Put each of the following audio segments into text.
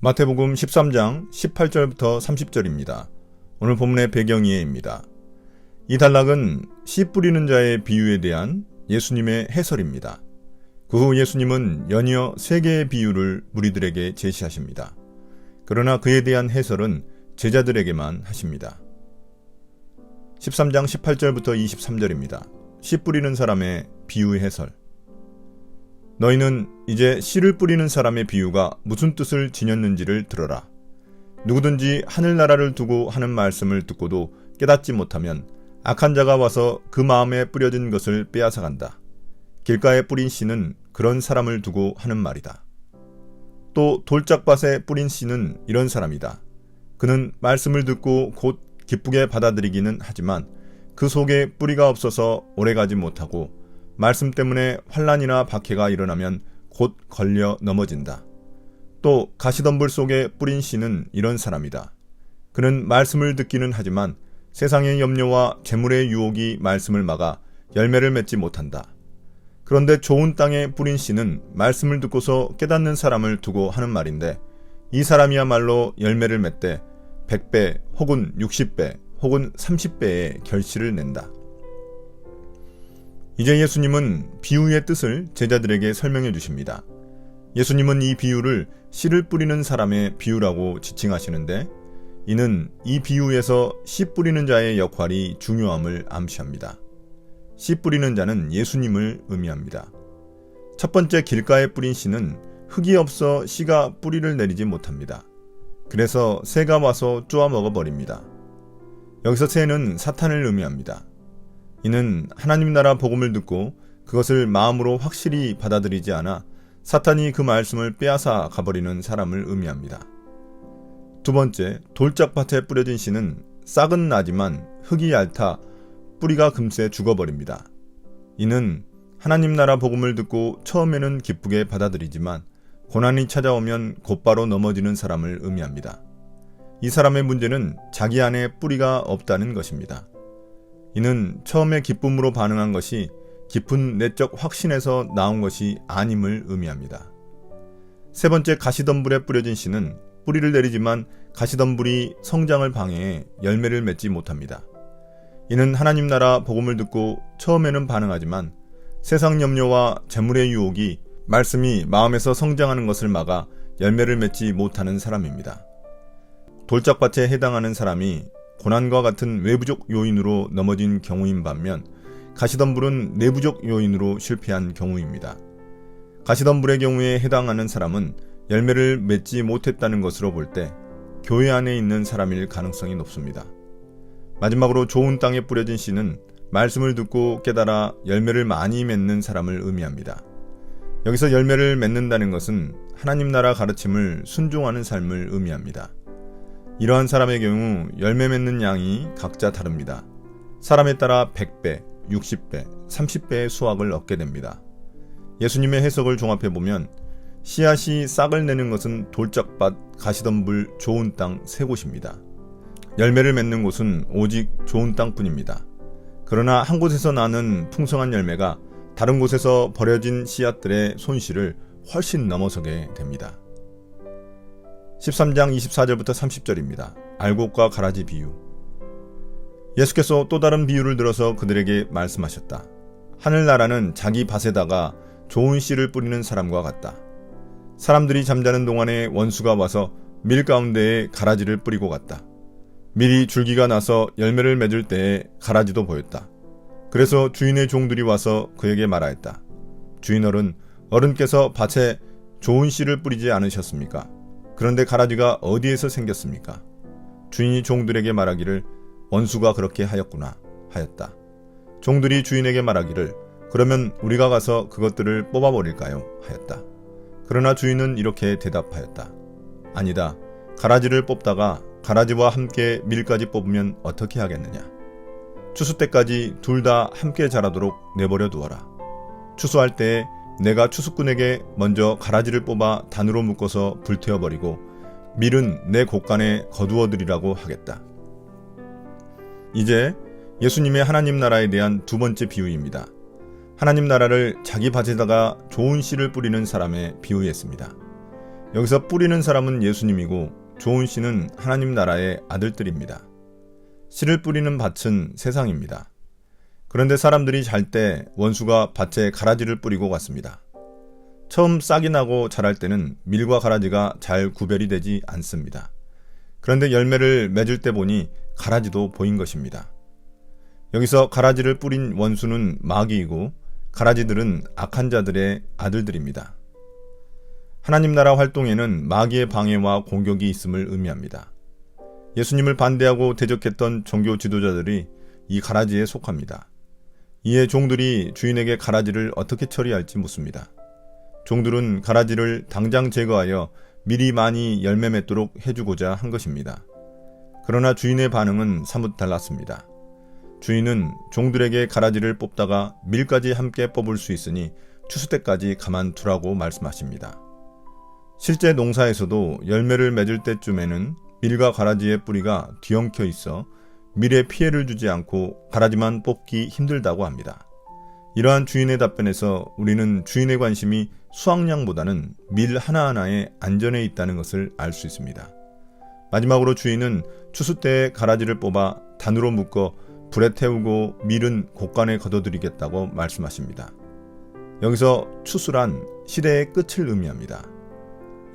마태복음 13장 18절부터 30절입니다. 오늘 본문의 배경이에입니다. 이 단락은 씨 뿌리는 자의 비유에 대한 예수님의 해설입니다. 그 후 예수님은 연이어 3개의 비유를 무리들에게 제시하십니다. 그러나 그에 대한 해설은 제자들에게만 하십니다. 13장 18절부터 23절입니다. 씨 뿌리는 사람의 비유 해설. 너희는 이제 씨를 뿌리는 사람의 비유가 무슨 뜻을 지녔는지를 들어라. 누구든지 하늘나라를 두고 하는 말씀을 듣고도 깨닫지 못하면 악한 자가 와서 그 마음에 뿌려진 것을 빼앗아간다. 길가에 뿌린 씨는 그런 사람을 두고 하는 말이다. 또 돌짝밭에 뿌린 씨는 이런 사람이다. 그는 말씀을 듣고 곧 기쁘게 받아들이기는 하지만 그 속에 뿌리가 없어서 오래가지 못하고 말씀 때문에 환난이나 박해가 일어나면 곧 걸려 넘어진다. 또 가시덤불 속에 뿌린 씨는 이런 사람이다. 그는 말씀을 듣기는 하지만 세상의 염려와 재물의 유혹이 말씀을 막아 열매를 맺지 못한다. 그런데 좋은 땅에 뿌린 씨는 말씀을 듣고서 깨닫는 사람을 두고 하는 말인데 이 사람이야말로 열매를 맺되 100배 혹은 60배 혹은 30배의 결실을 낸다. 이제 예수님은 비유의 뜻을 제자들에게 설명해 주십니다. 예수님은 이 비유를 씨를 뿌리는 사람의 비유라고 지칭하시는데 이는 이 비유에서 씨 뿌리는 자의 역할이 중요함을 암시합니다. 씨 뿌리는 자는 예수님을 의미합니다. 첫 번째 길가에 뿌린 씨는 흙이 없어 씨가 뿌리를 내리지 못합니다. 그래서 새가 와서 쪼아 먹어버립니다. 여기서 새는 사탄을 의미합니다. 이는 하나님 나라 복음을 듣고 그것을 마음으로 확실히 받아들이지 않아 사탄이 그 말씀을 빼앗아 가버리는 사람을 의미합니다. 두 번째, 돌짝밭에 뿌려진 씨는 싹은 나지만 흙이 얇다 뿌리가 금세 죽어버립니다. 이는 하나님 나라 복음을 듣고 처음에는 기쁘게 받아들이지만 고난이 찾아오면 곧바로 넘어지는 사람을 의미합니다. 이 사람의 문제는 자기 안에 뿌리가 없다는 것입니다. 이는 처음에 기쁨으로 반응한 것이 깊은 내적 확신에서 나온 것이 아님을 의미합니다. 세 번째, 가시덤불에 뿌려진 씨는 뿌리를 내리지만 가시덤불이 성장을 방해해 열매를 맺지 못합니다. 이는 하나님 나라 복음을 듣고 처음에는 반응하지만 세상 염려와 재물의 유혹이 말씀이 마음에서 성장하는 것을 막아 열매를 맺지 못하는 사람입니다. 돌짝밭에 해당하는 사람이 고난과 같은 외부적 요인으로 넘어진 경우인 반면 가시덤불은 내부적 요인으로 실패한 경우입니다. 가시덤불의 경우에 해당하는 사람은 열매를 맺지 못했다는 것으로 볼 때 교회 안에 있는 사람일 가능성이 높습니다. 마지막으로 좋은 땅에 뿌려진 씨는 말씀을 듣고 깨달아 열매를 많이 맺는 사람을 의미합니다. 여기서 열매를 맺는다는 것은 하나님 나라 가르침을 순종하는 삶을 의미합니다. 이러한 사람의 경우 열매 맺는 양이 각자 다릅니다. 사람에 따라 100배, 60배, 30배의 수확을 얻게 됩니다. 예수님의 해석을 종합해보면 씨앗이 싹을 내는 것은 돌짝밭, 가시덤불, 좋은 땅 세 곳입니다. 열매를 맺는 곳은 오직 좋은 땅뿐입니다. 그러나 한 곳에서 나는 풍성한 열매가 다른 곳에서 버려진 씨앗들의 손실을 훨씬 넘어서게 됩니다. 13장 24절부터 30절입니다. 알곡과 가라지 비유. 예수께서 또 다른 비유를 들어서 그들에게 말씀하셨다. 하늘나라는 자기 밭에다가 좋은 씨를 뿌리는 사람과 같다. 사람들이 잠자는 동안에 원수가 와서 밀 가운데에 가라지를 뿌리고 갔다. 밀이 줄기가 나서 열매를 맺을 때에 가라지도 보였다. 그래서 주인의 종들이 와서 그에게 말하였다. 주인어른, 어른께서 밭에 좋은 씨를 뿌리지 않으셨습니까? 그런데 가라지가 어디에서 생겼습니까? 주인이 종들에게 말하기를 원수가 그렇게 하였구나 하였다. 종들이 주인에게 말하기를 그러면 우리가 가서 그것들을 뽑아버릴까요? 하였다. 그러나 주인은 이렇게 대답하였다. 아니다. 가라지를 뽑다가 가라지와 함께 밀까지 뽑으면 어떻게 하겠느냐? 추수 때까지 둘 다 함께 자라도록 내버려 두어라. 추수할 때에 내가 추수꾼에게 먼저 가라지를 뽑아 단으로 묶어서 불태워버리고 밀은 내 곳간에 거두어드리라고 하겠다. 이제 예수님의 하나님 나라에 대한 두 번째 비유입니다. 하나님 나라를 자기 밭에다가 좋은 씨를 뿌리는 사람에 비유했습니다. 여기서 뿌리는 사람은 예수님이고 좋은 씨는 하나님 나라의 아들들입니다. 씨를 뿌리는 밭은 세상입니다. 그런데 사람들이 잘 때 원수가 밭에 가라지를 뿌리고 갔습니다. 처음 싹이 나고 자랄 때는 밀과 가라지가 잘 구별이 되지 않습니다. 그런데 열매를 맺을 때 보니 가라지도 보인 것입니다. 여기서 가라지를 뿌린 원수는 마귀이고 가라지들은 악한 자들의 아들들입니다. 하나님 나라 활동에는 마귀의 방해와 공격이 있음을 의미합니다. 예수님을 반대하고 대적했던 종교 지도자들이 이 가라지에 속합니다. 이에 종들이 주인에게 가라지를 어떻게 처리할지 묻습니다. 종들은 가라지를 당장 제거하여 밀이 많이 열매 맺도록 해주고자 한 것입니다. 그러나 주인의 반응은 사뭇 달랐습니다. 주인은 종들에게 가라지를 뽑다가 밀까지 함께 뽑을 수 있으니 추수 때까지 가만두라고 말씀하십니다. 실제 농사에서도 열매를 맺을 때쯤에는 밀과 가라지의 뿌리가 뒤엉켜 있어 밀에 피해를 주지 않고 가라지만 뽑기 힘들다고 합니다. 이러한 주인의 답변에서 우리는 주인의 관심이 수확량보다는 밀 하나하나의 안전에 있다는 것을 알 수 있습니다. 마지막으로 주인은 추수 때에 가라지를 뽑아 단으로 묶어 불에 태우고 밀은 곡간에 걷어들이겠다고 말씀하십니다. 여기서 추수란 시대의 끝을 의미합니다.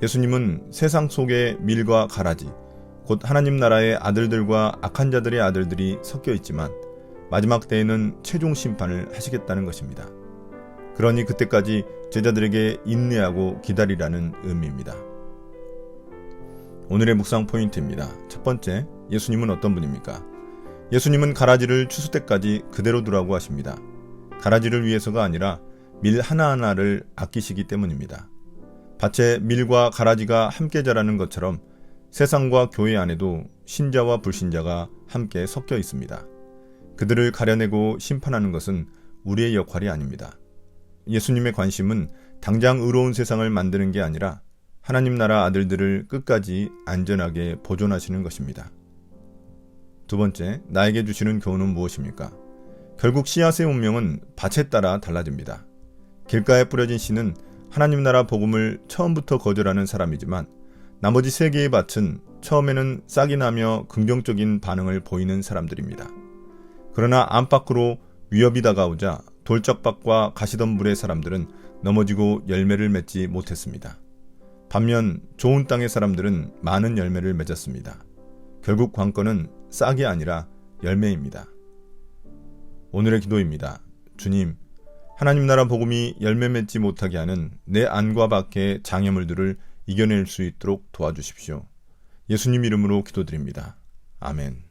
예수님은 세상 속의 밀과 가라지, 곧 하나님 나라의 아들들과 악한 자들의 아들들이 섞여 있지만 마지막 때에는 최종 심판을 하시겠다는 것입니다. 그러니 그때까지 제자들에게 인내하고 기다리라는 의미입니다. 오늘의 묵상 포인트입니다. 첫 번째, 예수님은 어떤 분입니까? 예수님은 가라지를 추수 때까지 그대로 두라고 하십니다. 가라지를 위해서가 아니라 밀 하나하나를 아끼시기 때문입니다. 밭에 밀과 가라지가 함께 자라는 것처럼 세상과 교회 안에도 신자와 불신자가 함께 섞여 있습니다. 그들을 가려내고 심판하는 것은 우리의 역할이 아닙니다. 예수님의 관심은 당장 의로운 세상을 만드는 게 아니라 하나님 나라 아들들을 끝까지 안전하게 보존하시는 것입니다. 두 번째, 나에게 주시는 교훈은 무엇입니까? 결국 씨앗의 운명은 밭에 따라 달라집니다. 길가에 뿌려진 씨는 하나님 나라 복음을 처음부터 거절하는 사람이지만 나머지 세 개의 밭은 처음에는 싹이 나며 긍정적인 반응을 보이는 사람들입니다. 그러나 안팎으로 위협이 다가오자 돌짝밭과 가시덤불의 사람들은 넘어지고 열매를 맺지 못했습니다. 반면 좋은 땅의 사람들은 많은 열매를 맺었습니다. 결국 관건은 싹이 아니라 열매입니다. 오늘의 기도입니다. 주님, 하나님 나라 복음이 열매 맺지 못하게 하는 내 안과 밖의 장애물들을 이겨낼 수 있도록 도와주십시오. 예수님 이름으로 기도드립니다. 아멘.